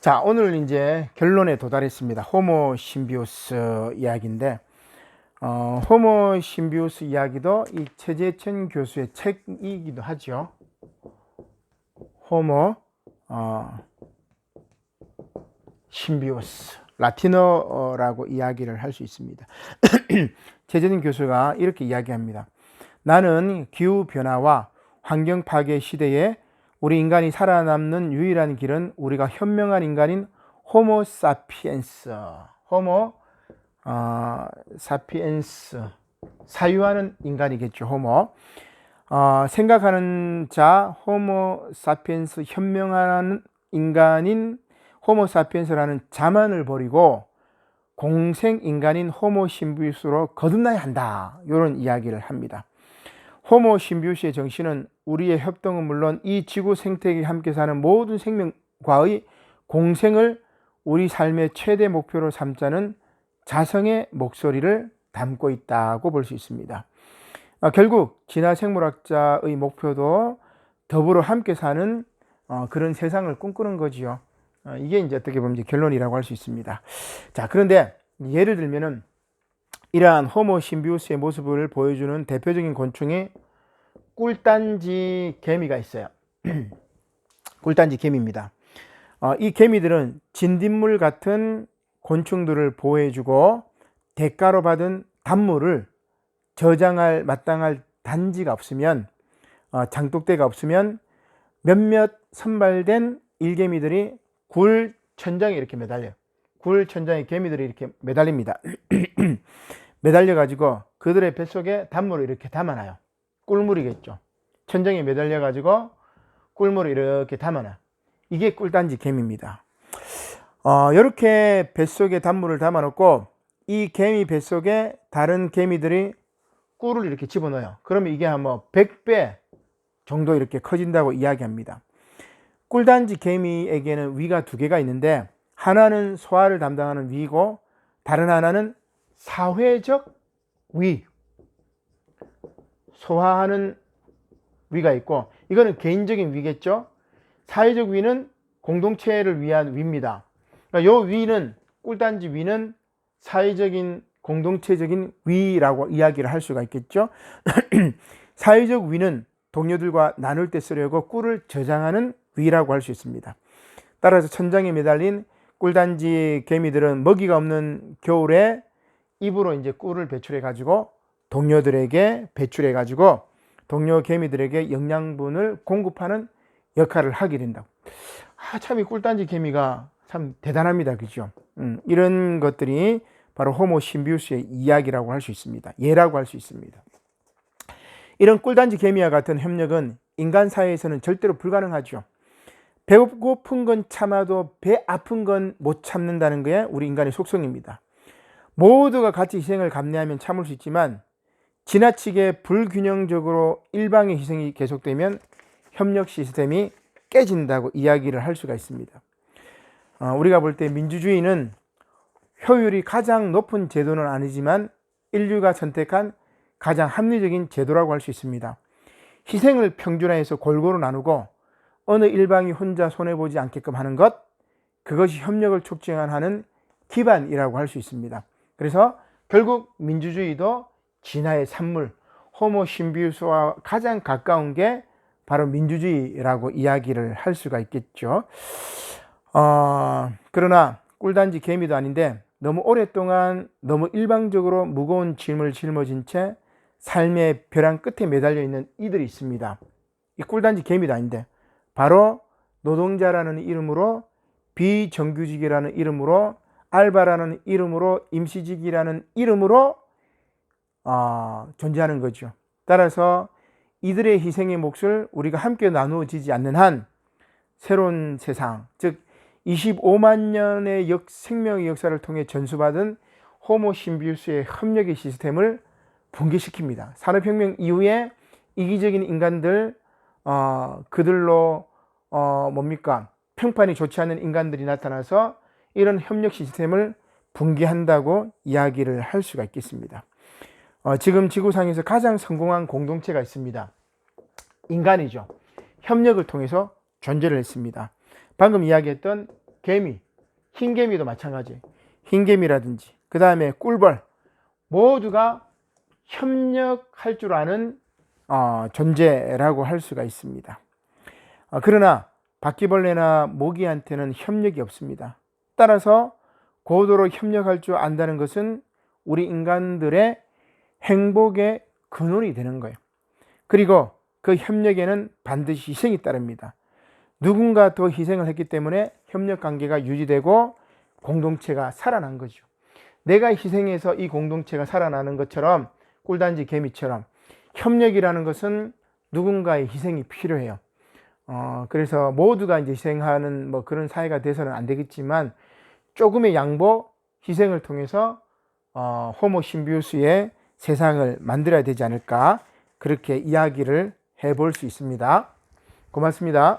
자, 오늘 이제 결론에 도달했습니다. 호모 심비우스 이야기인데, 호모 심비우스 이야기도 이 최재천 교수의 책이기도 하죠. 호모 심비우스, 라틴어라고 이야기를 할 수 있습니다. 최재천 교수가 이렇게 이야기합니다. 나는 기후변화와 환경 파괴 시대에 우리 인간이 살아남는 유일한 길은 우리가 현명한 인간인 호모 사피엔스, 호모 사피엔스, 사유하는 인간이겠죠. 호모, 생각하는 자, 호모 사피엔스, 현명한 인간인 호모 사피엔스라는 자만을 버리고 공생 인간인 호모 심비우스로 거듭나야 한다, 이런 이야기를 합니다. 호모 심비우스의 정신은 우리의 협동은 물론 이 지구 생태계에 함께 사는 모든 생명과의 공생을 우리 삶의 최대 목표로 삼자는 자성의 목소리를 담고 있다고 볼 수 있습니다. 결국 진화생물학자의 목표도 더불어 함께 사는 그런 세상을 꿈꾸는 거지요. 이게 이제 어떻게 보면 이제 결론이라고 할 수 있습니다. 자, 그런데 예를 들면은 이러한 호모 심비우스의 모습을 보여주는 대표적인 곤충이 꿀단지 개미가 있어요. 꿀단지 개미입니다. 이 개미들은 진딧물 같은 곤충들을 보호해주고 대가로 받은 단물을 저장할 마땅할 단지가 없으면, 장독대가 없으면 몇몇 선발된 일개미들이 굴 천장에 이렇게 매달려요. 굴 천장에 개미들이 이렇게 매달립니다. 매달려 가지고 그들의 뱃속에 단물을 이렇게 담아놔요. 꿀물이겠죠. 천장에 매달려 가지고 꿀물을 이렇게 담아놔요. 이게 꿀단지 개미입니다. 이렇게 뱃속에 단물을 담아놓고 이 개미 뱃속에 다른 개미들이 꿀을 이렇게 집어넣어요. 그러면 이게 한 100배 정도 이렇게 커진다고 이야기합니다. 꿀단지 개미에게는 위가 두 개가 있는데, 하나는 소화를 담당하는 위고 다른 하나는 사회적 위, 소화하는 위가 있고, 이거는 개인적인 위겠죠. 사회적 위는 공동체를 위한 위입니다. 그러니까 이 위는, 꿀단지 위는 사회적인 공동체적인 위라고 이야기를 할 수가 있겠죠. 사회적 위는 동료들과 나눌 때 쓰려고 꿀을 저장하는 위라고 할 수 있습니다. 따라서 천장에 매달린 꿀단지 개미들은 먹이가 없는 겨울에 입으로 이제 꿀을 배출해 가지고 동료들에게 배출해 가지고 동료 개미들에게 영양분을 공급하는 역할을 하게 된다고. 참 이 꿀단지 개미가 참 대단합니다. 그죠? 이런 것들이 바로 호모 심비우스의 이야기라고 할 수 있습니다. 예라고 할 수 있습니다. 이런 꿀단지 개미와 같은 협력은 인간 사회에서는 절대로 불가능하죠. 배고픈 건 참아도 배 아픈 건 못 참는다는 게 우리 인간의 속성입니다. 모두가 같이 희생을 감내하면 참을 수 있지만 지나치게 불균형적으로 일방의 희생이 계속되면 협력 시스템이 깨진다고 이야기를 할 수가 있습니다. 우리가 볼 때 민주주의는 효율이 가장 높은 제도는 아니지만 인류가 선택한 가장 합리적인 제도라고 할 수 있습니다. 희생을 평준화해서 골고루 나누고 어느 일방이 혼자 손해보지 않게끔 하는 것, 그것이 협력을 촉진하는 기반이라고 할 수 있습니다. 그래서 결국 민주주의도 진화의 산물, 호모 심비우스와 가장 가까운 게 바로 민주주의라고 이야기를 할 수가 있겠죠. 그러나 꿀단지 개미도 아닌데 너무 오랫동안 너무 일방적으로 무거운 짐을 짊어진 채 삶의 벼랑 끝에 매달려 있는 이들이 있습니다. 이 꿀단지 개미도 아닌데 바로 노동자라는 이름으로, 비정규직이라는 이름으로, 알바라는 이름으로, 임시직이라는 이름으로 존재하는 거죠. 따라서 이들의 희생의 몫을 우리가 함께 나누어지지 않는 한 새로운 세상, 즉 25만 년의 생명의 역사를 통해 전수받은 호모 심비우스의 협력의 시스템을 붕괴시킵니다. 산업혁명 이후에 이기적인 인간들, 그들로 평판이 좋지 않은 인간들이 나타나서 이런 협력 시스템을 붕괴한다고 이야기를 할 수가 있겠습니다. 지금 지구상에서 가장 성공한 공동체가 있습니다. 인간이죠. 협력을 통해서 존재를 했습니다. 방금 이야기했던 개미, 흰개미도 마찬가지예요. 흰개미라든지 그 다음에 꿀벌 모두가 협력할 줄 아는 존재라고 할 수가 있습니다. 그러나 바퀴벌레나 모기한테는 협력이 없습니다. 따라서 고도로 협력할 줄 안다는 것은 우리 인간들의 행복의 근원이 되는 거예요. 그리고 그 협력에는 반드시 희생이 따릅니다. 누군가 더 희생을 했기 때문에 협력 관계가 유지되고 공동체가 살아난 거죠. 내가 희생해서 이 공동체가 살아나는 것처럼 꿀단지 개미처럼 협력이라는 것은 누군가의 희생이 필요해요. 그래서 모두가 이제 희생하는 뭐 그런 사회가 돼서는 안 되겠지만 조금의 양보, 희생을 통해서 호모 심비우스의 세상을 만들어야 되지 않을까 그렇게 이야기를 해볼 수 있습니다. 고맙습니다.